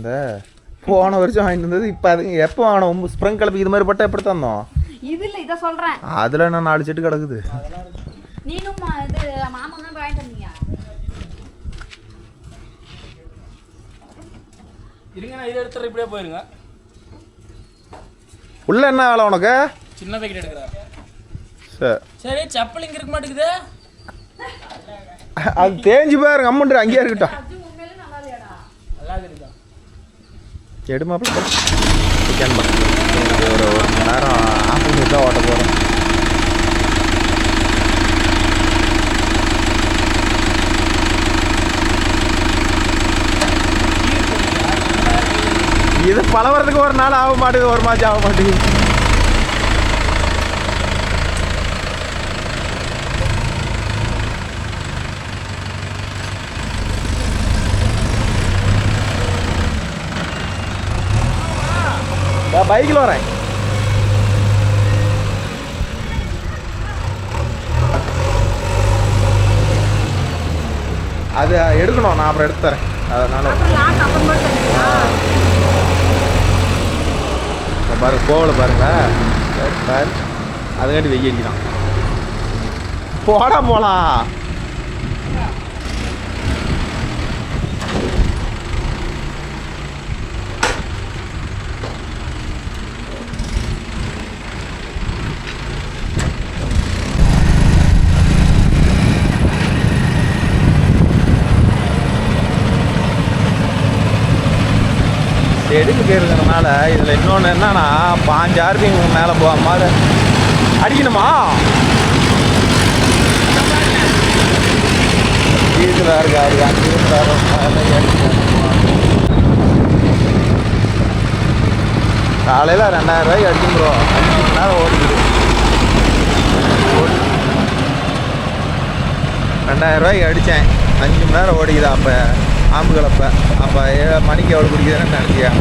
வந்த? போன வருஷம் வாங்கிட்டு வந்தது. இப்போ அது எப்போ வாங்கினோம்? ஸ்ப்ரிங் கிளப்பி இது மாதிரி பட்டா எப்படி தந்தோம்? இது இல்லை, இதை சொல்கிறேன். அதில் என்ன 4 செட்டு கிடக்குது. நீனும் இது மாமா தான் வாங்கிட்டு வந்தீங்க. இருங்க, நான் இதை எடுத்துற இப்படியே போயிருங்க. உள்ள என்ன வேலை உனக்கு? சின்ன பேக்கெட் எடுக்கிறேன். சரி சரி, செப்பல் இங்கே இருக்க மாட்டேங்குது. அது தேஞ்சு போயிருங்க. அம்மன் அங்கேயே இருக்கட்டும். நல்லா இருக்குதா? எடுமாப்பிள்ள ஒரு 1 மணி நேரம் ஆஃபீஸ் தான் ஓட்ட போகிறோம். இது பழவறதுக்கு ஒரு நாள் ஆக மாட்டேங்குது, ஒரு மாதம் ஆக மாட்டேங்குது. பைக்கில் வரேன். அது எடுக்கணும், நான் அப்புறம் எடுத்து தரேன். அதனால பாருங்க, கோவில் பாருங்க. அதுக்காண்டி வெய்ய அடிக்கிறான். போடா போலாம். செடிக்கு இருக்கிறதுனால இதில் இன்னொன்று என்னன்னா 5 RPM மேலே போகாம அடிக்கணுமா? வீட்டில் இருக்காரு 5 காலையில் 2000 ரூபாய்க்கு அடிச்சுக்கிறோம். 5 மணி நேரம் ஓடிக்குது. 2000 ரூபாய்க்கு அடித்தேன். 5 மணி நேரம் ஓடிக்குது. அப்போ ஆம்பு கலப்பை. அப்போ 7 மணிக்கு எவ்வளோ குடிக்குதுன்னு நினைக்கியா?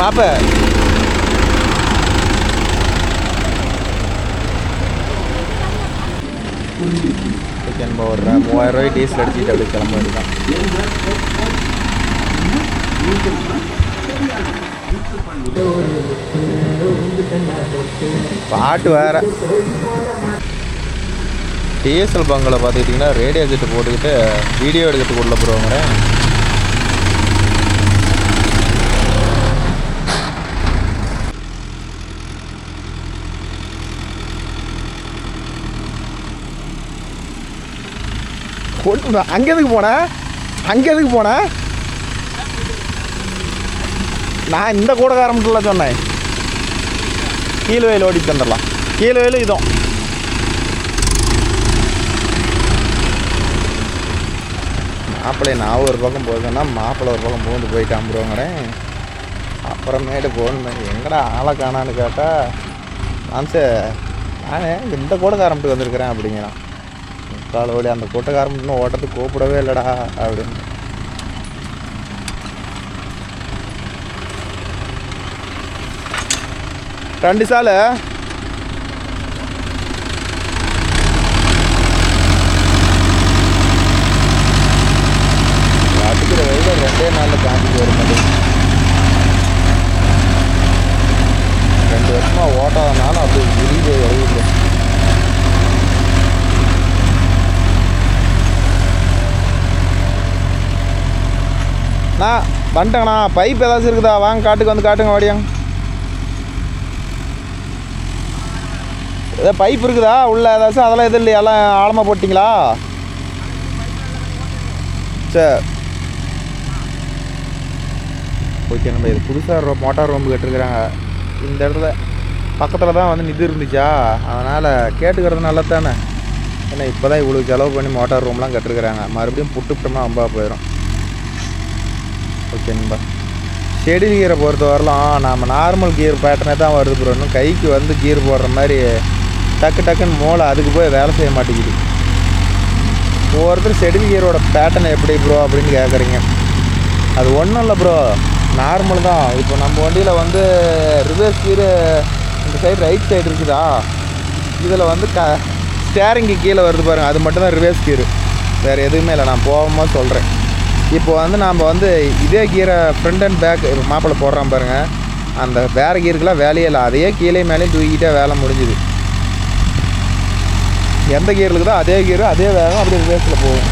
மாப்ப நம்ம ஒரு 3000 ரூபாய் டீசல் அடிச்சுட்டு அப்படி கிளம்ப வேண்டியதான். பாட்டு வேற. டீசல் பங்கில் பார்த்துக்கிட்டிங்கன்னா ரேடியோ செட்டு போட்டுக்கிட்டு வீடியோ எடுக்கிறதுக்கு உள்ள போகிறவங்க அங்கே எதுக்கு போனேன்? அங்கே எதுக்கு போனேன்? நான் இந்த கூடக்காரம்ல சொன்னேன். கீழ் வயல் ஓடி தந்துடலாம். கீழ் வயல் இதுவும் மாப்பிள்ளை. நான் ஒரு பக்கம் போயிருக்கேன்னா மாப்பிள்ளை ஒரு பக்கம் பூந்து போயிட்டு அம்புருவாங்கடே. அப்புறமேட்டு போகணும். எங்கடா ஆளை காணான்னு கேட்டால் நான் இந்த கூடக்காரம்ட்டு வந்திருக்கிறேன் அப்படிங்கிறான். கால ஓடி அந்த கூட்டக்காரம்ட்டு ஓட்டுறதுக்கு கூப்பிடவே இல்லைடா அப்படின்னு. ரெண்டு சாலை அடிக்கிற வெயில 2 நாளில் காஞ்சி வர மாட்டேங்குது. 2 வருஷமாக ஓட்டாதனால அப்படி விரிவு எழுதிஇல்லை. நான் வந்துட்டேங்கண்ணா. பைப் ஏதாச்சும் இருக்குதா? வாங்க காட்டுக்கு வந்து காட்டுங்க. வாடியாங்க. ஏதோ பைப் இருக்குதா உள்ள ஏதாச்சும்? அதெல்லாம் எதுவும் இல்லையா? எல்லாம் ஆழமாக போட்டிங்களா? சரி ஓகே. நம்ம இது புதுசாக மோட்டார் ரூம் கேட்டுருக்குறாங்க. இந்த இடத்துல பக்கத்தில் தான் வந்து இது இருந்துச்சா, அதனால் கேட்டுக்கிறது நல்லது தானே. ஏன்னா இப்போ தான் இவ்வளோ செலவு பண்ணி மோட்டார் ரூம்லாம் கட்டுருக்குறாங்க. மறுபடியும் புட்டுவிட்டோம்னா ரொம்ப போயிடும். ஓகே நண்பா. ஷெடியூல் கீரை பொறுத்த வரலாம் நம்ம நார்மல் கீர் பேட்டர்னே தான் வருது ப்ரோ. இன்னும் கைக்கு வந்து கீர் போடுற மாதிரி டக்கு டக்குன்னு மூளை அதுக்கு போய் வேலை செய்ய மாட்டேங்குது. ஒவ்வொருத்தர் ஷெடியூல் கீரோட பேட்டர்ன் எப்படி ப்ரோ அப்படின்னு கேட்குறீங்க. அது ஒன்றும் இல்லை ப்ரோ. நார்மல் தான். இப்போ நம்ம வண்டியில் வந்து ரிவர்ஸ் கீரு இந்த சைடு ரைட் சைடு இருக்குதா, இதில் வந்து ஸ்டேரிங்கு கீழே வருது பாருங்கள், அது மட்டும்தான் ரிவர்ஸ் கீரு, வேறு எதுவுமே இல்லை. நான் போகாமல் சொல்கிறேன். இப்போ வந்து நாம் வந்து இதே கீரை ஃப்ரண்ட் அண்ட் பேக் மாப்பிள்ளை போடுறான் பாருங்கள், அந்த வேறு கீருக்கெலாம் வேலையே இல்லை. அதையே கீழே மேலேயும் தூக்கிட்டே வேலை முடிஞ்சுது. எந்த கீரில் இருக்குதோ அதே கீரு அதே வேகம் அப்படியே ரிவர்ஸில் போகும்.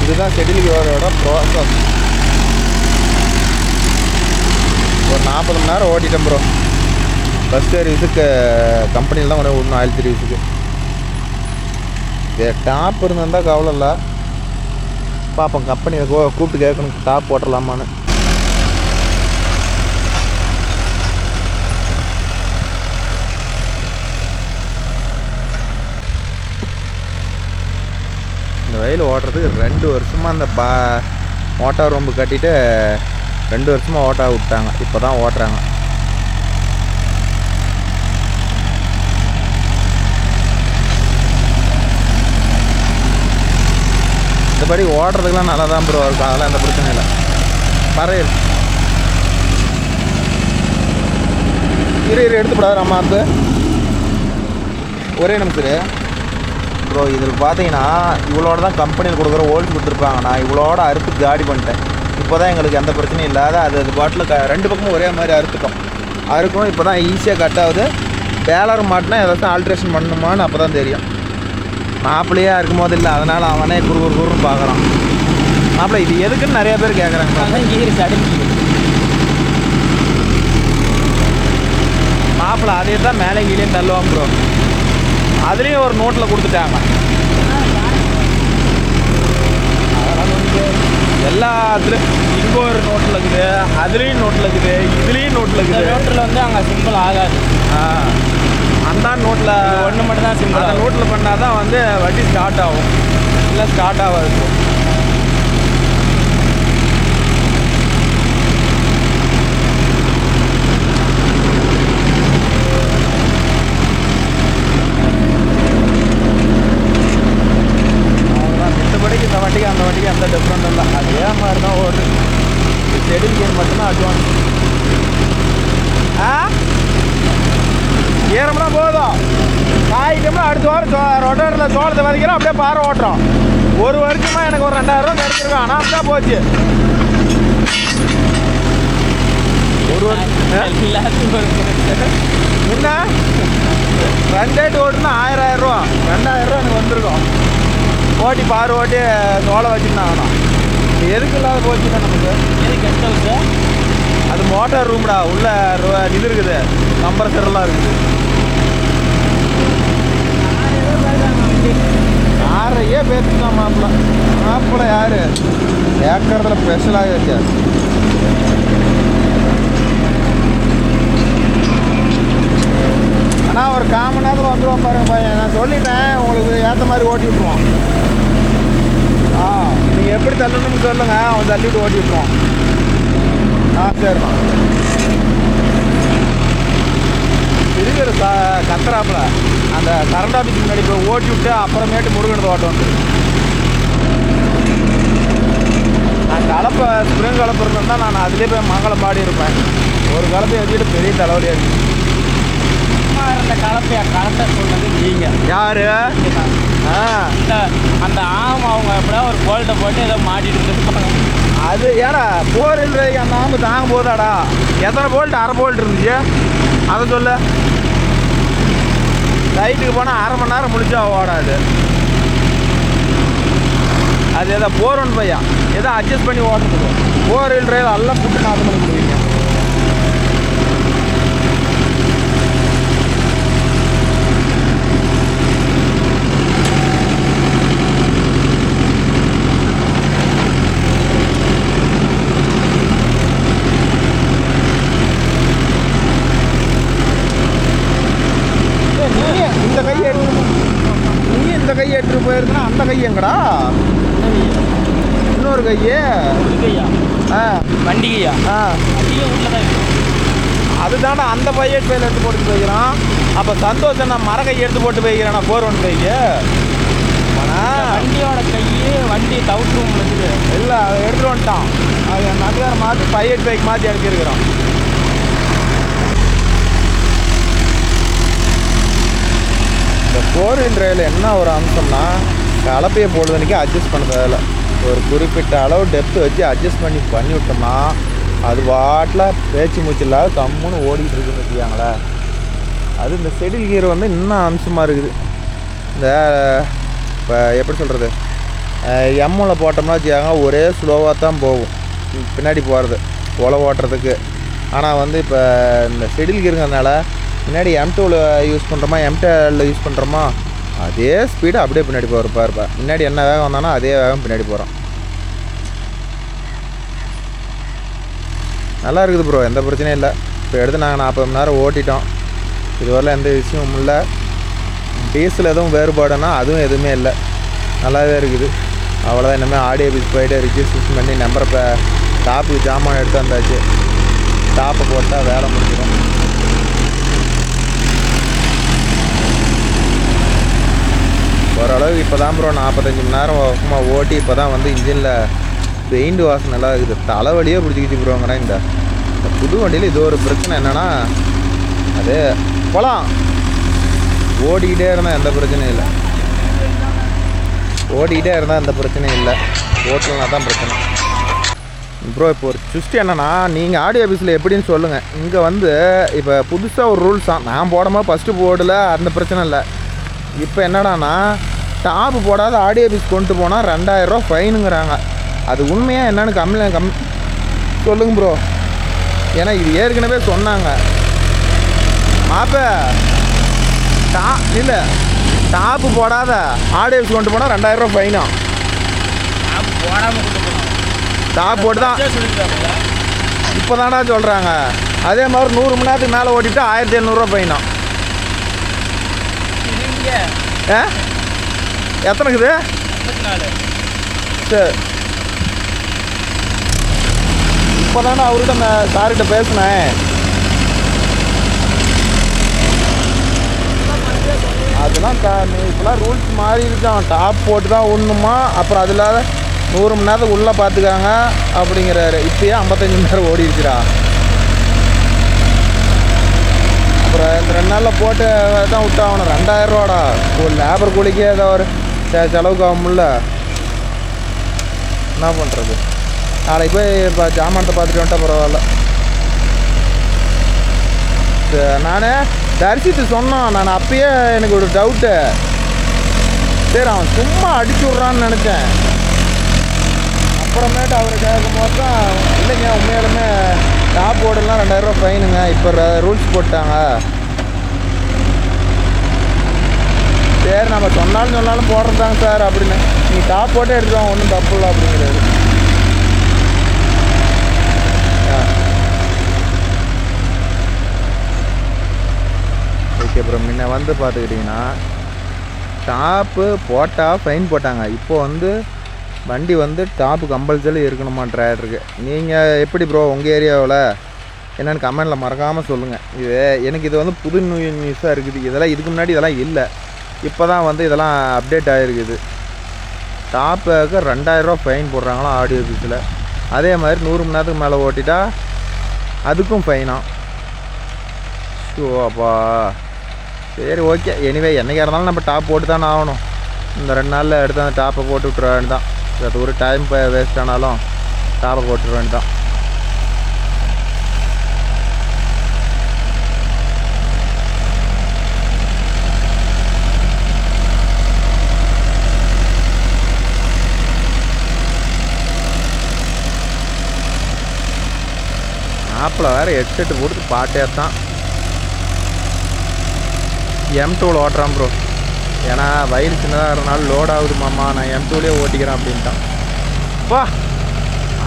இதுதான் ஷெட்டில் கியரோட ப்ராசஸ். ஒரு 40 மணி நேரம் ஓட்டிட்டேன் ப்ரோ. ஃபஸ்ட் சர்வீஸுக்கு கம்பெனியில் தான் ஒரு ஒன்று ஆயில் சர்வீஸுக்கு. டாப் இருந்தால் கவலை இல்லை. பார்ப்போம் கம்பெனியை கூப்பிட்டு கேட்கணும் டாப் போட்டுடலாமான்னு. இந்த வயல் ஓட்டுறதுக்கு 2 வருஷமாக அந்த மோட்டார் ரூம்பு கட்டிட்டு 2 வருஷமாக ஓட்ட விட்டாங்க. இப்போ தான் ஓட்டுறாங்க. இந்தபடி ஓட்டுறதுக்கெலாம் நல்லா தான் ப்ரோ இருக்கும், அதெல்லாம் எந்த பிரச்சனையும் இல்லை. பறையல் இரு எடுத்துப்படாது நம்ம அது ஒரே நிமிஷம் ப்ரோ. இதில் பார்த்தீங்கன்னா இவ்வளோட தான் கம்பெனியில் கொடுக்குற ஓல்டு கொடுத்துருப்பாங்க. நான் இவ்வளோட அறுத்து காடி பண்ணிட்டேன். இப்போ தான் எங்களுக்கு எந்த பிரச்சனையும் இல்லாத அது பாட்டில் 2 பக்கமும் ஒரே மாதிரி அறுத்துட்டோம். அறுக்கணும். இப்போ தான் ஈஸியாக கட் ஆகுது. பேலர் மாட்டினா ஏதாச்சும் ஆல்ட்ரேஷன் பண்ணணுமான்னு அப்போ தான் தெரியும். மாப்பிள்ளையாக இருக்கும் போது இல்லை, அதனால் அவனே குறுன்னு பார்க்குறான். மாப்பிள்ளை இது எதுக்குன்னு நிறைய பேர் கேட்குறாங்க. மாப்பிள்ளை அதே தான் மேலே கீழே தள்ளுவான் ப்ரோ. அதுலேயும் ஒரு நோட்டில் கொடுத்துட்டாங்க. எல்லாத்துலேயும் இங்கே ஒரு நோட்டில் இருக்குது, அதுலேயும் நோட்டில் இருக்குது, இதுலேயும் நோட்டில் இருக்குது. நோட்டில் வந்து அங்கே சிம்பிள் ஆகாது. அந்த நோட்டில் ஒன்று மட்டும் தான் சிம்பிள். அந்த நோட்டில் பண்ணால் தான் வந்து வண்டி ஸ்டார்ட் ஆகும், இல்லை ஸ்டார்ட் ஆகாது. இந்த வண்டிக்கு அந்த வண்டிக்கு எந்த டிஃப்ரெண்ட் இல்லை, அதே மாதிரி தான் ஓடுது. ஷெட்டில் கியர் மட்டும்தான் அட்வான்ஸ். ஏறம்னா போதும், காய்ட்டோம்னா அடுத்த வாரம் ரொட்டரில் சோளத்தை வதைக்கிறோம், அப்படியே பாறை ஓட்டுறோம். ஒரு வருஷமாக எனக்கு ஒரு 2000 ரூபா கிடைச்சிருக்கோம். ஆனால் அப்படிதான் போச்சு. ஒரு வருஷம் முன்ன ரெண்டாயிட்டு ஓட்டுனா 1000 ரூபா 2000 ரூபா எனக்கு வந்திருக்கும். ஓட்டி பாரு ஓட்டி சோளம் வச்சுருந்தாங்கண்ணா. எதுக்கு இல்லாத போச்சுன்னா நமக்கு கெஸ்ட் ஹவுஸு அது மோட்டார் ரூம்டா. உள்ள இது இருக்குது, கம்ப்ரஸர்லாம் இருக்குது. யாரையே பேசிக்கலாம் மாப்பிள்ளை யார் கேட்கறதுல ஸ்பெஷலாக வச்சா. ஆனால் ஒரு 1/4 மணி நேரத்தில் வந்துடுவோம் பாருங்க பையன். நான் சொல்லிட்டேன் உங்களுக்கு ஏற்ற மாதிரி ஓட்டி விட்ருவோம். நீங்கள் எப்படி தள்ளணும்னு சொல்லுங்க, அவன் தள்ளிவிட்டு ஓட்டி விட்ருவோம். சரிண்ணா. இருக்கிற கத்துறாப்புல அந்த கரண்ட் ஆஃபீஸ் முன்னாடி போய் ஓட்டி விட்டு அப்புறமேட்டு முருகனது ஓட்டம் வந்து நான் கலப்பை ஸ்ப்ரிங் கலப்பு இருந்தால் நான் அதிலே போய் மங்களம் பாடி இருப்பேன். ஒரு கலப்பை வச்சுட்டு பெரிய தலைவலியாக இருக்கு. அந்த கலப்பையா கரெக்டாக சொன்னது நீங்கள் யாரு அந்த அவங்க எப்படியா ஒரு போல்ட்டை போட்டு ஏதோ மாட்டிட்டு இருப்பாங்க. அது ஏடா 4 வீலர் அந்த ஆம்பு தாங்க போதாடா. எத்தனை போல்ட் 1/2 போல்ட் இருந்துச்சு அதை சொல்லு. லைட்டுக்கு போனால் 1/2 மணி நேரம் முடிச்சா ஓடாது. அது எதோ 415 ஏதோ அட்ஜஸ்ட் பண்ணி ஓட்டுறது. 4 வீலர் எல்லாம் புட்டு 4 மணி கொடுவீங்க. இந்த கையை எடுத்துட்டு போயிருக்குன்னா அந்த கை எங்கடா? இன்னொரு கையே வண்டி கையா? அதுதான்டா அந்த பையட் பையில எடுத்து போட்டு போய்க்கிறான். அப்போ சந்தோஷம் நான் மர கையை எடுத்து போட்டு போய்க்கிறேன். 415 வண்டியோட கை வண்டி தவுட் ரூம் இருக்குது. இல்லை அதை எடுத்துகிட்டு வந்துட்டான். அது என் நடுவார மாற்றி 585 மாற்றி இறக்கிருக்கிறோம். இந்த 4-wheel டிரைவில் என்ன ஒரு அம்சம்னா கலப்பையை போடுறதுக்கு அட்ஜஸ்ட் பண்ண தேவையில்ல. ஒரு குறிப்பிட்ட அளவு டெப்த்து வச்சு அட்ஜஸ்ட் பண்ணி விட்டோம்னா அது வாட்டில் பேச்சு மூச்சு இல்லாத கம்முன்னு ஓடிக்கிட்டு இருக்குன்னு வச்சுக்காங்களேன். அது இந்த செடில் கீரை வந்து இன்னும் அம்சமாக இருக்குது. இந்த இப்போ எப்படி சொல்கிறது, எம்மில் போட்டோம்னா வச்சுக்காங்க ஒரே ஸ்லோவாக தான் போகும் பின்னாடி போகிறது ஓட்டுறதுக்கு. ஆனால் வந்து இப்போ இந்த செடில் கீருங்கிறதுனால முன்னாடி M2வில் யூஸ் பண்ணுறோமா M10ல் யூஸ் பண்ணுறோமா அதே ஸ்பீடு அப்படியே பின்னாடி போகிறப்பா. முன்னாடி என்ன வேகம் வந்தானோ அதே வேகம் பின்னாடி போகிறோம். நல்லா இருக்குது ப்ரோ, எந்த பிரச்சனையும் இல்லை. இப்போ எடுத்து நாங்கள் 40 மணி நேரம் ஓட்டிட்டோம். இதுவரையில் எந்த விஷயமும் இல்லை. டீசல் எதுவும் வேறுபாடுனா அதுவும் எதுவுமே இல்லை, நல்லாவே இருக்குது. அவ்வளோதான். இனிமேல் ஆடியோ பீஸ் போய்ட்டு ரிஜிஸ்ட்ரேஷன் பண்ணி நம்பரை இப்போ டாப்புக்கு ஜாமான் எடுத்து வந்தாச்சு. டாப்பை போட்டால் வேலை முடிஞ்சிடும். ஓரளவுக்கு இப்போ தான் ப்ரோ 45 மணி நேரம் பக்கமாக ஓட்டி இப்போ தான் வந்து இன்ஜினில் பெயிண்ட் வாசனை நல்லா இருக்குது. தலைவலியே பிடிச்சிக்கிச்சு ப்ரோங்கிறேன். இந்த புது வண்டியில் இது ஒரு பிரச்சனை என்னென்னா அது போகலாம் ஓடிக்கிட்டே இருந்தால் எந்த பிரச்சனையும் இல்லை. ஓடிக்கிட்டே இருந்தால் எந்த பிரச்சனையும் இல்லை, ஓட்டலனா தான் பிரச்சனை ப்ரோ. இப்போ ஒரு ட்விஸ்ட் என்னென்னா நீங்கள் ஆடியோ ஆஃபீஸில் எப்படின்னு சொல்லுங்கள். இங்கே வந்து இப்போ புதுசாக ஒரு ரூல்ஸ் தான். நான் போடும்போது ஃபஸ்ட்டு போர்டில் அந்த பிரச்சனை இல்லை. இப்போ என்னடானா டாப்பு போடாத ஆடியோ ஆஃபீஸ் கொண்டு போனால் 2000 ரூபா ஃபைனுங்கிறாங்க. அது உண்மையாக என்னென்னு சொல்லுங்க ப்ரோ. ஏன்னா இது ஏற்கனவே சொன்னாங்க. இல்லை டாப்பு போடாத ஆடியோ ஆஃபீஸ் கொண்டு போனால் 2000 ரூபா ஃபைனா. போடாமல் கொண்டு போகணும். டாப் போட்டு தான் இப்போ தானடா சொல்கிறாங்க. அதே மாதிரி 100 மணி நேரத்துக்கு மேலே ஓட்டிட்டு 1700 ஃபைனா. எத்தனை இருக்குது? சரி, இப்போ தானே அவர்கிட்ட நான் சார்கிட்ட பேசினேன். அதெல்லாம் இப்போலாம் ரூல்ஸ் மாறி இருக்கான். டாப் போட்டு தான் ஒன்றுமா, அப்புறம் அது இல்லாத 100 மணி நேரத்துக்கு உள்ளே பார்த்துக்காங்க அப்படிங்கிறாரு. இப்போயே 55 மணி நேரம் ஓடி இருக்கிறா. அப்புறம் இந்த 2 நாளில் போட்டு தான் விட்டாகணும். 2000 ரூபாடா ஒரு லேபர் கூலிக்கே ஏதோ ஒரு செலவுக்கு ஆகும்ல. என்ன பண்ணுறது? நாளைக்கு போய் இப்போ ஜாமானத்தை பார்த்துட்டு வந்துட்டா பரவாயில்ல. நான் தரிசித்து சொன்னான். நான் அப்பயே எனக்கு ஒரு டவுட்டு. சரி அவன் சும்மா அடிச்சு விட்றான்னு நினச்சேன். அப்புறமேட்டு அவர் கேட்கும்போது தான் இல்லைங்க உண்மையாலுமே டாப் போர்டெல்லாம் 2000 ரூபா ஃபைனுங்க இப்போ ரூல்ஸ் போட்டாங்க. சரி நம்ம சொன்னாலும் போடுறதாங்க சார் அப்படின்னு. நீங்கள் டாப் போட்டே எடுத்துருவாங்க, ஒன்றும் தப்பு இல்லை அப்படிங்கிறாரு. Okay bro. முன்ன வந்து பார்த்துக்கிட்டிங்கன்னா டாப்பு போட்டால் ஃபைன் போட்டாங்க. இப்போ வந்து வண்டி வந்து டாப்பு கம்பல்சரி இருக்கணுமா ட்ரைவருக்கு. நீங்கள் எப்படி ப்ரோ உங்கள் ஏரியாவில் என்னென்னு கமெண்டில் மறக்காமல் சொல்லுங்கள். எனக்கு இது வந்து புது நியூஸாக இருக்குது. இதெல்லாம் இதுக்கு முன்னாடி இதெல்லாம் இல்லை, இப்போ தான் வந்து இதெல்லாம் அப்டேட் ஆகிருக்குது. டாப்புக்கு 2000 ரூபா ஃபைன் போடுறாங்களாம் ஆடியோ ஆஃபீஸில். அதே மாதிரி 100 மணி நேரத்துக்கு மேலே ஓட்டிட்டா அதுக்கும் ஃபைனா. ஷோ அப்பா. சரி ஓகே. எனிவே என்றைக்காக இருந்தாலும் நம்ம டாப் போட்டு தானே ஆகணும். இந்த 2 நாளில் எடுத்து அந்த டாப்பை போட்டு விட்டுற வேண்டியதான். அது ஒரு டைம் வேஸ்ட் ஆனாலும் டாப்பை போட்டுற வேண்டியதான். ஆப்பில் வேறு ஹெட்செட்டு கொடுத்து பாட்டே தான். M2வில் ஓட்டுறான் ப்ரோ. ஏன்னா வயிறு சின்னதாக இருக்கிறனால லோட் ஆகுது மாமா, நான் M2லேயே ஓட்டிக்கிறேன் அப்படின்ட்டான். வா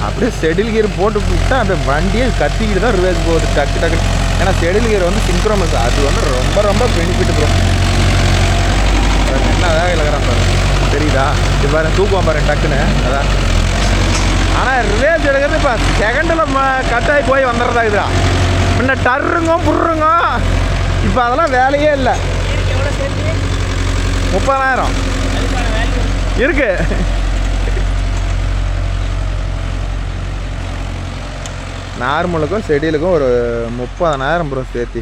அப்படியே செடில் கீர் போட்டு விட்டா அந்த வண்டியை கத்திக்கிட்டு தான் ரிவேஸ் போகுது டக்கு டக்கு. ஏன்னா செடில் கீர் வந்து சிங்க்ரோனஸ், அது வந்து ரொம்ப ரொம்ப பெனிஃபிட் ப்ரோ. என்ன வேக இழக்கிறான் பாரு, தெரியுதா? இது பாரு தூக்குவான் பாரு டக்குன்னு. அதான் ஆனால் ரிவேஸ் எடுக்கிறது இப்போ செகண்டில் கட்டாகி போய் வந்துடுறதா இதுதான். முன்ன டர்ருங்க புர்ருங்க, இப்போ அதெல்லாம் வேலையே இல்லை. 30,000 இருக்கு. நார்மலுக்கும் செடியிலுக்கும் ஒரு 30,000 ப்ரோ சேர்த்தி.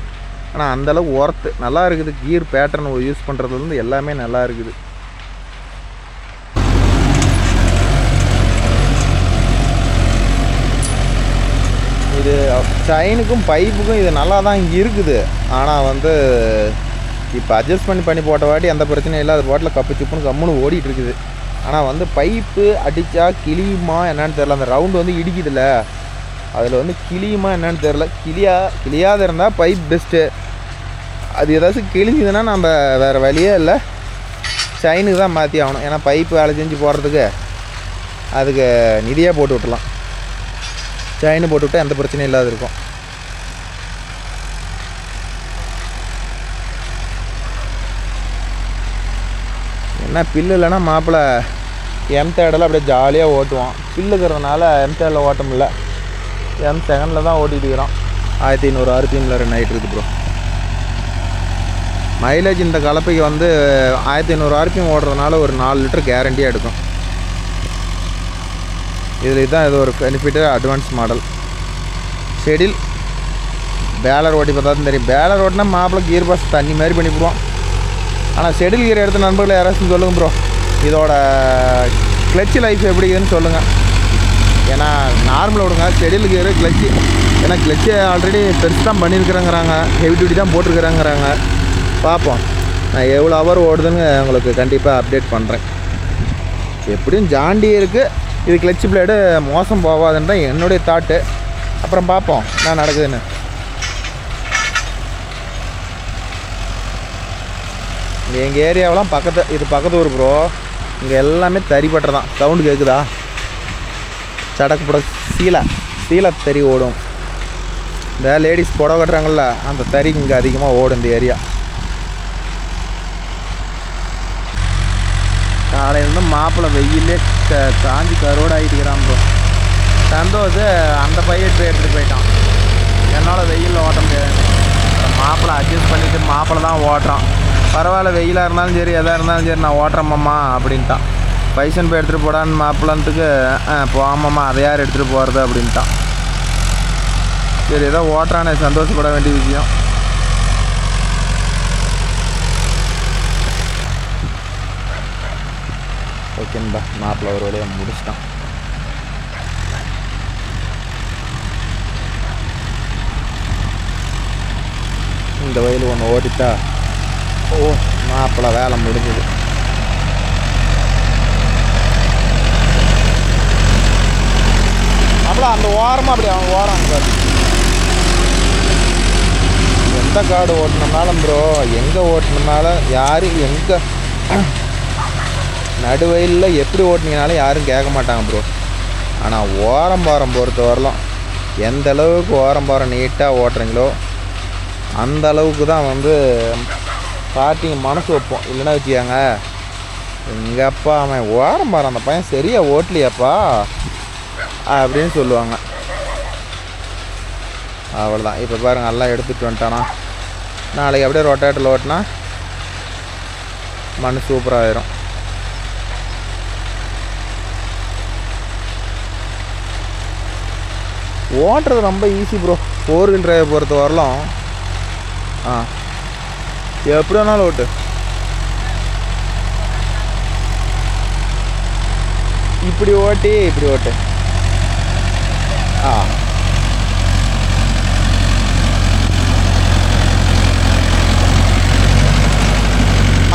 ஆனால் அந்தளவுக்கு ஒர்த்து நல்லா இருக்குது. கியர் பேட்டர்ன் யூஸ் பண்ணுறதுலேருந்து எல்லாமே நல்லா இருக்குது. இது செயினுக்கும் பைப்புக்கும் இது நல்லா தான் இருக்குது. ஆனால் வந்து இப்போ அட்ஜஸ்ட் பண்ணி போட்ட வாட்டி எந்த பிரச்சனையும் இல்லை. அது பாட்டில் கப்பு சிப்புன்னு கம்முன்னு ஓடிட்டு இருக்குது. ஆனால் வந்து பைப்பு அடித்தா கிளியுமா என்னன்னு தெரில. அந்த ரவுண்டு வந்து இடிக்குதுல்ல, அதில் வந்து கிளியுமா என்னன்னு தெரில. கிளியாத இருந்தால் பைப் பெஸ்ட்டு. அது ஏதாச்சும் கிழிஞ்சுதுன்னா நம்ம வேறு வழியே இல்லை, செயினுக்கு தான் மாற்றி ஆகணும். ஏன்னா பைப்பு வேலை செஞ்சு போடுறதுக்கு அதுக்கு நிதியாக போட்டு விட்டுலாம். செயின் போட்டு விட்டால் எந்த பிரச்சனையும் இல்லாத இருக்கும். என்ன பில்லு இல்லைன்னா மாப்பிள்ளை M3 அப்படியே ஜாலியாக ஓட்டுவான். பில்லுக்கிறதுனால M3 ஓட்ட முடியல. M2 தான் ஓட்டிகிட்டு இருக்கிறோம். 1500 RPM ரன் ஆகிட்டு இருக்குது ப்ரோ. மைலேஜ் இந்த கலப்பைக்கு வந்து 1500 RPM ஓடுறதுனால ஒரு 4 லிட்டர் கேரண்டியாக எடுக்கும். இதில் தான் இது ஒரு பெனிஃபிட்டு. அட்வான்ஸ் மாடல் ஷெடில் பேலர் ஓட்டி பார்த்தா தான் தெரியும். பேலர் ஓட்டினா மாப்பிள்ளை கியர் பாஸ் தண்ணி மாதிரி பண்ணிவிடுவான். ஆனால் ஷெடில் கியர் எடுத்த நண்பர்களை யாராச்சும் சொல்லுங்கள் ப்ரோ, இதோட கிளச்சு லைஃப் எப்படி இருக்குதுன்னு சொல்லுங்கள். ஏன்னா நார்மல் விடுங்க, ஷெடில் கியரு கிளச்சு. ஏன்னா கிளச்சு ஆல்ரெடி பெருசு தான் பண்ணியிருக்கிறேங்கிறாங்க, ஹெவி டியூட்டி தான் போட்டிருக்கிறேங்கிறாங்க. பார்ப்போம் நான் எவ்வளோ ஹவர் ஓடுதுன்னு உங்களுக்கு கண்டிப்பாக அப்டேட் பண்ணுறேன். எப்படியும் ஜாண்டி இருக்குது, இது கிளச்சு பிளேடு மோசம் போகாதுன்னு தான் என்னுடைய தாட்டு. அப்புறம் பார்ப்போம் என்ன நடக்குதுன்னு. இங்கே எங்கள் ஏரியாவெலாம் இது பக்கத்து ஊர் ப்ரோ. இங்கே எல்லாமே தறிப்பட்டை தான். சவுண்டு கேட்குதா? சடக்கு புட சீலை தறி ஓடும். இந்த லேடிஸ் புடவை கட்டுறாங்கள்ல, அந்த தறி இங்கே அதிகமாக ஓடும் இந்த ஏரியா. காலையிலேருந்து மாப்பிள்ளை வெயிலே காஞ்சி கரோடு ஆகிட்டுக்கிறான் ப்ரோ. சந்தோஷ் அந்த பையன் எடுத்துகிட்டு போயிட்டான். என்னால் வெயிலில் ஓட்ட முடியாது. மாப்பிள்ளை அட்ஜஸ்ட் பண்ணிவிட்டு மாப்பிள்ளை தான் ஓட்டுறான். பரவாயில்ல, வெயிலாக இருந்தாலும் சரி எதாக இருந்தாலும் சரி நான் ஓட்டுறேம்மாம்மா அப்படின்ட்டான். பைசன் போய் எடுத்துகிட்டு போடான்னு மாப்பிள்ளன்ட்டுக்கு போகாமம்மா அதை யார் எடுத்துகிட்டு போகிறது அப்படின்ட்டான். சரி ஏதோ ஓட்டுறானே, சந்தோஷப்பட வேண்டிய விஷயம். ஓகேன்பா, மாப்பிள்ளை ஒரு வழியாக முடிச்சிட்டான். இந்த வயல் ஒன்று ஓடிட்டா மாப்பிள்ளை வேலை முடிஞ்சுது. மாப்பிள்ளை அந்த ஓரமாக அப்படி அவன் ஓரம் பாரு. எந்த காடு ஓட்டினாலும் ப்ரோ, எங்கே ஓட்டினாலும் யார் எங்கே நடுவயலில் எப்படி ஓட்டினீங்கனாலும் யாரும் கேட்க மாட்டாங்க ப்ரோ. ஆனால் ஓரம் பொறுத்த வரலாம் எந்த அளவுக்கு ஓரம் நீட்டாக ஓட்டுறீங்களோ அந்த அளவுக்கு தான் வந்து ஸ்டார்டிங் மனசு வைப்போம். இல்லைன்னா வச்சுக்காங்க, எங்கப்பா அவன் ஓரம் அந்த பையன் சரியாக ஓட்டலையாப்பா அப்படின்னு சொல்லுவாங்க. அவ்வளோதான். இப்போ பாருங்கள் நல்லா எடுத்துகிட்டு வந்துட்டானா. நாளைக்கு அப்படியே ரொட்டேட்டரில் ஓட்டினா மண் சூப்பராகிடும். ஓட்டுறது ரொம்ப ஈஸி ப்ரோ. 4 வீல் டிரைவை பொறுத்த வரலாம் எப்படி வேணாலும் ஓட்டு. இப்படி ஓட்டு.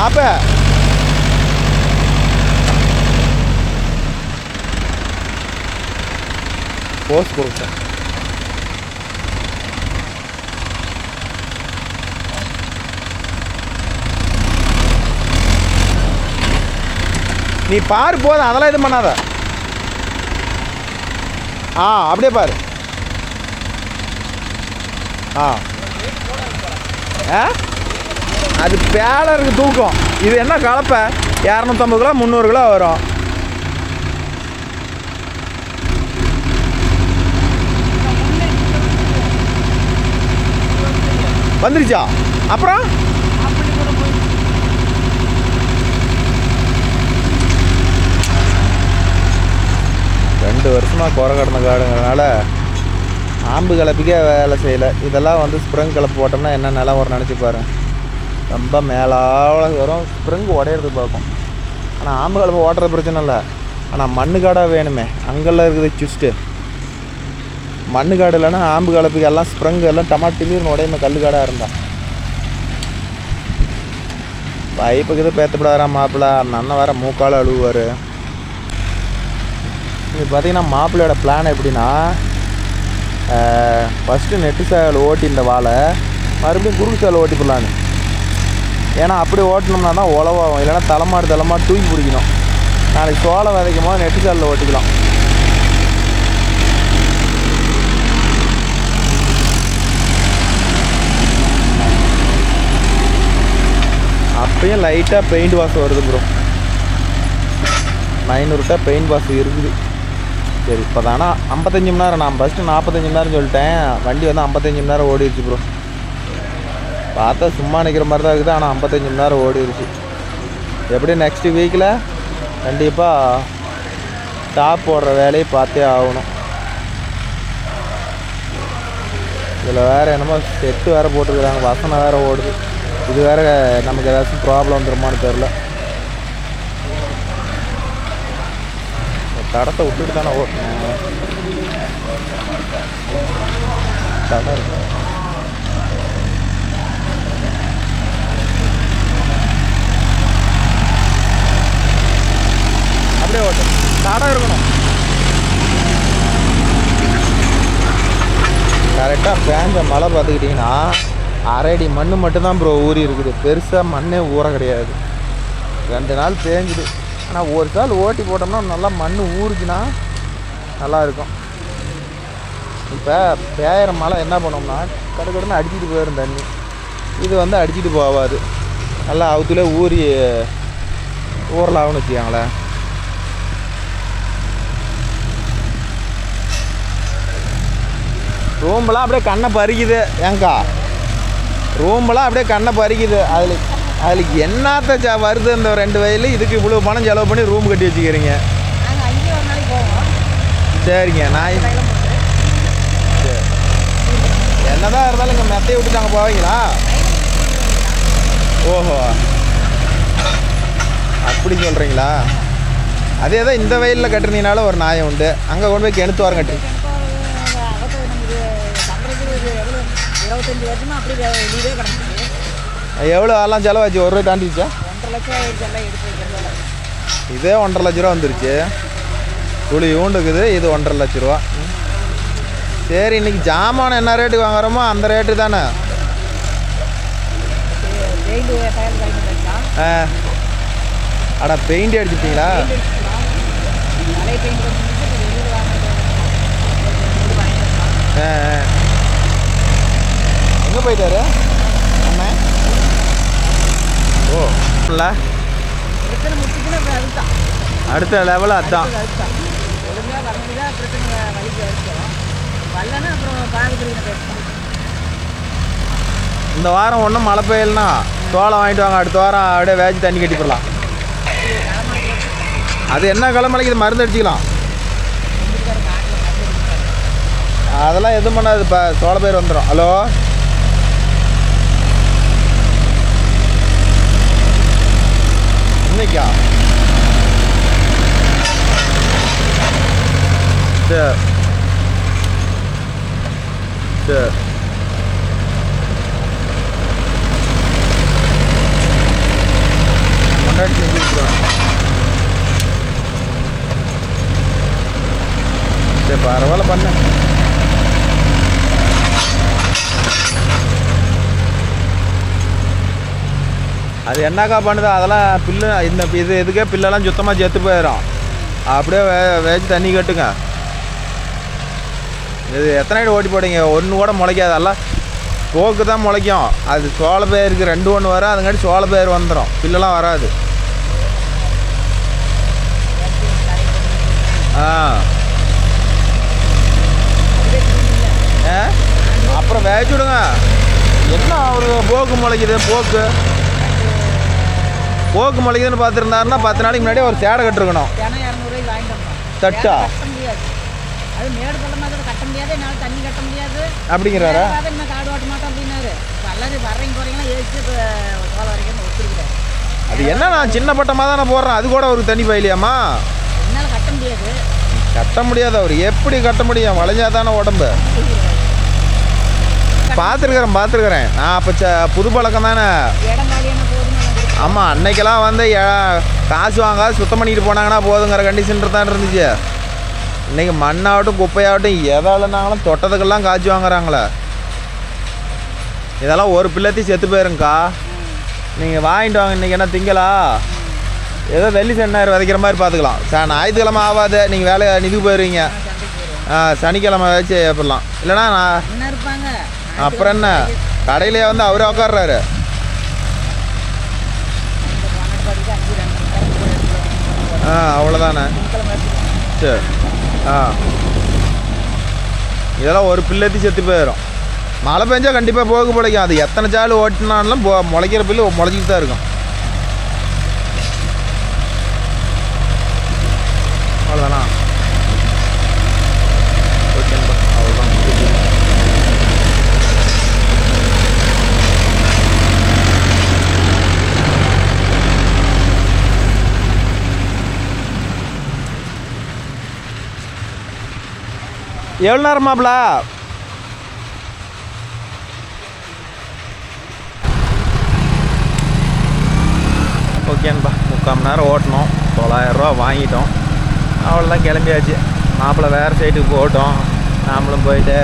அப்ப போஸ்ட் கொடுத்தேன். நீ பாரு போதும், அதெல்லாம் இது பண்ணாத. அப்படியே பாரு. அது பேலருக்கு தூக்கம். இது என்ன கலப்பை 250 கிலோ 300 கிலோ வரும். வந்துருச்சா? அப்புறம் 2 வருஷமாக குறை கடந்த காடுங்கிறதுனால ஆம்பு கலப்பிக்கே வேலை செய்யலை. இதெல்லாம் வந்து ஸ்ப்ரிங் கலப்பு போட்டோம்னா என்ன நிலம் வரும் நினச்சி பாருங்க. ரொம்ப மேலாக வரும், ஸ்ப்ரிங் உடையிறது பார்க்கும். ஆனால் ஆம்பு கலப்பு ஓட்டுறது பிரச்சனை இல்லை, ஆனால் மண்ணு காடாக வேணுமே. அங்கெல்லாம் இருக்குது சுஸ்ட்டு மண்ணு காடு இல்லைன்னா ஆம்பு கலப்புக்கு எல்லாம் ஸ்ப்ரிங் எல்லாம் டமாட்டின்னு உடையுமே கல் காடாக இருந்தால். பைப்புக்கு இது பேத்தப்படாதா மாப்பிள்ளை, அந்த அண்ணன் வேறு மூக்கால் அழுவார். இது பார்த்திங்கன்னா மாப்பிள்ளையோட பிளான் எப்படின்னா, ஃபஸ்ட்டு நெட்டு சேவல் ஓட்டி இந்த வாழை மறுபடியும் குறுக்கு சேவல் ஓட்டி போடலான்னு. ஏன்னா அப்படி ஓட்டினோம்னா தான் உழவாகும், இல்லைன்னா தலைமாடு தூக்கி பிடிக்கணும். நாளைக்கு சோளம் விதைக்கும் போது நெட்டு சேவலில் ஓட்டிக்கலாம். அப்பயும் லைட்டாக பெயிண்ட் வாஷ் வருது ப்ரோ. 900 பெயிண்ட் வாஷ் இருக்குது. சரி இப்போ தானே 55 மணி நேரம், நான் ஃபஸ்ட்டு 45 மணி நேரம் சொல்லிட்டேன், வண்டி வந்து 55 மணி நேரம் ஓடிடுச்சு ப்ரோ. பார்த்தா சும்மா நிற்கிற மாதிரி தான் இருக்குது, ஆனால் 55 மணி நேரம் ஓடிடுச்சு. எப்படியும் நெக்ஸ்ட்டு வீக்கில் கண்டிப்பாக டாப் போடுற வேலையை பார்த்தே ஆகணும். இதில் வேறு என்னமோ செட்டு வேறு போட்டிருக்குறாங்க, வசனம் வேறு ஓடுது. இது வேறு நமக்கு ஏதாச்சும் ப்ராப்ளம் வந்துருமான்னு தெரில. தடத்தை விட்டுட்டு தானே ஓட்டணும். தடம் இருக்கு. அப்படியே ஓட்டு, தடம் இருக்கணும். கரெக்டாக பேஞ்ச மழை பார்த்துக்கிட்டிங்கன்னா அரை அடி மண் மட்டும்தான் ப்ரோ ஊறி இருக்குது, பெருசாக மண்ணே ஊற கிடையாது. 2 நாள் பேஞ்சுது. ஆனால் ஒரு கால் ஓட்டி போட்டோம்னா நல்லா மண் ஊறுச்சுன்னா நல்லாயிருக்கும். இப்போ பேயிற மழை என்ன பண்ணோம்னா கடுக்கடுன்னு அடிச்சுட்டு போயிடும் தண்ணி. இது வந்து அடிச்சுட்டு போகாது, நல்லா அவுத்துல ஊறி ஊறலாம்னு வச்சுக்காங்களேன். ரூம்பெல்லாம் அப்படியே கண்ணை பறிக்குது ஏங்கா, ரூம்பெல்லாம் அப்படியே கண்ணை பறிக்குது. அதுக்கு என்னத்த வருது இந்த 2 வயலு, இதுக்கு இவ்வளோ பணம் செலவு பண்ணி ரூம் கட்டி வச்சுக்கிறீங்க. சரிங்க, நான் சரி என்னதான் இருந்தாலும் இங்கே மெத்தையை விட்டு அங்கே போவீங்களா? ஓஹோ அப்படி சொல்கிறீங்களா? அதே தான் இந்த வயலில் கட்டுறீங்கனால ஒரு நியாயம் உண்டு, அங்கே கொண்டு போய் கிணத்து வாரம் கட்டுறீங்க. 25 வருஷமா அப்படி வீடே கிடந்துச்சு. எவ்வளோ எல்லாம் செலவாச்சு? 1 ரூபாய் தாண்டிச்சா? 1.5 லட்சம் ஆயிடுச்சு எல்லாம் எடுத்து வைக்கிறதால. இதே 1.5 லட்ச ரூபா வந்துருச்சு. துளி ஊண்டுக்குது, இது 1.5 லட்ச ரூபா. சரி, இன்னைக்கு ஜாமான் என்ன ரேட்டுக்கு வாங்குறோமோ அந்த ரேட்டு தானே. அடா பெயிண்ட் அடிச்சுட்டீங்களா? எங்கே போயிட்டாரு அண்ணன்? ஓ இல்லை, அடுத்த லெவலில் அதுதான். இந்த வாரம் ஒன்றும் மழை பெய்யலனா சோளம் வாங்கிட்டு வாங்க, அடுத்த வாரம் அப்படியே வேச்சு தண்ணி கட்டி போடலாம். அது என்ன கிளம்பலைக்கு இது மருந்து அடிச்சிக்கலாம், அதெல்லாம் எதுவும் பண்ணாது. இப்போ சோள பயிர் வந்துடும். ஹலோ இன்னைக்கா? சரி சரி கொண்டாடி செஞ்சுருக்குறோம். சரி பரவாயில்ல பண்ண. அது என்னக்கா பண்ணுது, அதெல்லாம் பில்லு இந்த இது இதுக்கே பில்லெல்லாம் சுத்தமாக செத்து போயிடும். அப்படியே வேச்சு தண்ணி கட்டுங்க. இது எத்தனை ஓட்டி போடுங்க, ஒன்று கூட முளைக்காது, எல்லாம் போக்கு தான் முளைக்கும். அது சோள பயிருக்கு 2 ஒன்று வரும், அதுங்காட்டி சோள பயிர் வந்துடும், பில்லெல்லாம் வராது. அப்புறம் வேச்சு விடுங்க. என்ன ஒரு போக்கு முளைக்குது, போக்கு முளைக்குதுன்னு பார்த்துருந்தாருன்னா 10 நாளைக்கு முன்னாடியே ஒரு சேடை கட்டிருக்கணும். தட்டா அது மேடு பள்ளமாக அதை கட்ட முடியாது, என்னால் தண்ணி கட்ட முடியாது அப்படிங்கிறாரா? இன்னும் காடு ஓட்ட மாட்டோம் அப்படின்னாரு. எல்லாரும் வர்றீங்க போகிறீங்கன்னா ஏசி சோழ வரைக்கும் ஒத்துருக்குறேன். அது என்ன நான் சின்ன பட்டமாக தானே போடுறேன், அது கூட அவருக்கு தண்ணி பாயிலையாம்மா? என்னால் கட்ட முடியாது. கட்ட முடியாது, அவர் எப்படி கட்ட முடியும்? வளைஞ்சா தானே உடம்பு. பார்த்துருக்குறேன் நான். அப்போ புது பழக்கம் தானே. இடம் காலியான போதும். ஆமாம், அன்னைக்கெல்லாம் வந்து காசு வாங்காது சுத்தம் பண்ணிட்டு போனாங்கன்னா போதுங்கிற கண்டிஷன் தான் இருந்துச்சு. இன்றைக்கி மண்ணாகட்டும் குப்பையாகட்டும் எதாலனாங்களும் தொட்டதுக்கெல்லாம் காய்ச்சி வாங்குறாங்களே. இதெல்லாம் ஒரு பிள்ளைத்தையும் செத்து போயிருங்கக்கா. நீங்கள் வாங்கிட்டு வாங்க. இன்றைக்கி என்ன திங்களா? ஏதோ வெள்ளி சென்னாயிரம் விதைக்கிற மாதிரி பார்த்துக்கலாம். ஞாயிற்றுக்கிழமை ஆகாது, நீங்கள் வேலை நிதிக்கு போயிடுவீங்க. சனிக்கிழமை வச்சு எப்படலாம் இல்லைனா நான் என்ன இருப்பாங்க. அப்புறம் என்ன கடையிலே வந்து அவரே உட்காடுறாரு. அவ்வளோதானே. சரி. இதெல்லாம் ஒரு பிள்ளைத்தி செத்து போயிடும். மழை பெஞ்சால் கண்டிப்பாக போக பிழைக்கும். அது எத்தனை சால் ஓட்டினாலும் முளைக்கிற பில்லு முளைச்சிட்டு தான் இருக்கும். அவ்வளோதானா? ஓகேப்பா, அவ்வளோதான். எவ்வளோ நேரமாப்ல? ஓகேன்பா, 3/4 மணி நேரம் ஓட்டணும். 900 ரூபா வாங்கிட்டோம். அவ்வளோதான், கிளம்பியாச்சு. மாப்பிள்ளை வேறு சைட்டுக்கு போட்டோம். நாமளும் போயிட்டு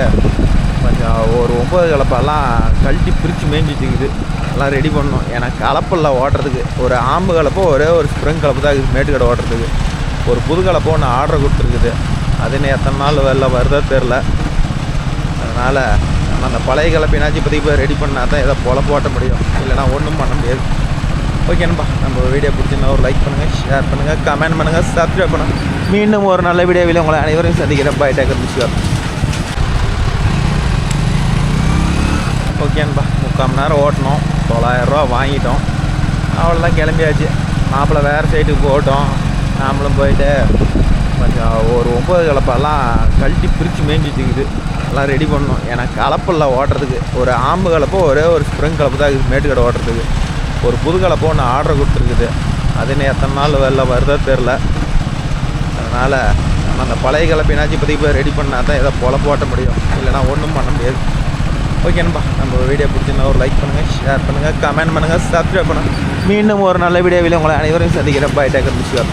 கொஞ்சம் ஒரு 9 கலப்பெல்லாம் கழட்டி பிரித்து மேய்ஞ்சிட்டுக்குது. எல்லாம் ரெடி பண்ணணும். எனக்கு கலப்பில்ல ஓட்டுறதுக்கு. ஒரு ஆம்பு கலப்போ ஒரே ஒரு ஸ்ப்ரிங் கலப்பு தான் இருக்குது மேட்டுக்கடை ஓட்டுறதுக்கு. ஒரு புது கலப்போ ஒன்று ஆர்டர் கொடுத்துருக்குது. அது இன்னும் எத்தனை நாள் வெளில வருதோ தெரில. அதனால் நம்ம அந்த பழைய கலப்பினாச்சும் இப்போதைக்கு போய் ரெடி பண்ணால் தான் ஏதோ பொழப்பு ஓட்ட முடியும். இல்லைனா ஒன்றும் பண்ண முடியாது. ஓகேன்பா, நம்ம வீடியோ பிடிச்சிருந்தா ஒரு லைக் பண்ணுங்கள், ஷேர் பண்ணுங்கள், கமெண்ட் பண்ணுங்கள், சப்ஸ்கிரைப் பண்ணுங்கள். மீண்டும் ஒரு நல்ல வீடியோவில் உங்களை அனைவரையும் சந்திக்கிறேன். Bye, take care பிஸ்வர். ஓகேன்பா, 3/4 மணி நேரம் ஓட்டணும். 900 ரூபா வாங்கிட்டோம். அவ்வளோதான், கிளம்பியாச்சு. மாப்பிள்ளை வேறு சைட்டுக்கு போட்டோம். நாமளும் போயிட்டு கொஞ்சம் ஒரு 9 கலப்பெல்லாம் கழட்டி பிரித்து மேய்ஞ்சிட்டுக்குது. எல்லாம் ரெடி பண்ணணும். எனக்கு கலப்பில்ல ஓட்டுறதுக்கு. ஒரு ஆம்பு கலப்போ ஒரே ஒரு ஸ்ப்ரிங் கலப்பு தான் இருக்குது மேட்டுக்கடை ஓட்டுறதுக்கு. ஒரு புது கலப்போ ஒன்று ஆர்டர் கொடுத்துருக்குது. அது இன்னும் எத்தனை நாள் வெளில வருதோ தெரில. அதனால் நம்ம அந்த பழைய கலப்பினாச்சும் இப்போதைக்கு போய் ரெடி பண்ணால் தான் ஏதோ பொழப்பு ஓட்ட முடியும். இல்லைனா ஒன்றும் பண்ண முடியாது. ஓகேன்பா, நம்ம வீடியோ பிடிச்சிருந்தா ஒரு லைக் பண்ணுங்கள், ஷேர் பண்ணுங்கள், கமெண்ட் பண்ணுங்கள், சப்ஸ்கிரைப் பண்ணுங்கள். மீண்டும் ஒரு நல்ல வீடியோவில் உங்களை அனைவரையும் சந்திக்கிறேன். Bye, take care பிஸ்வர்.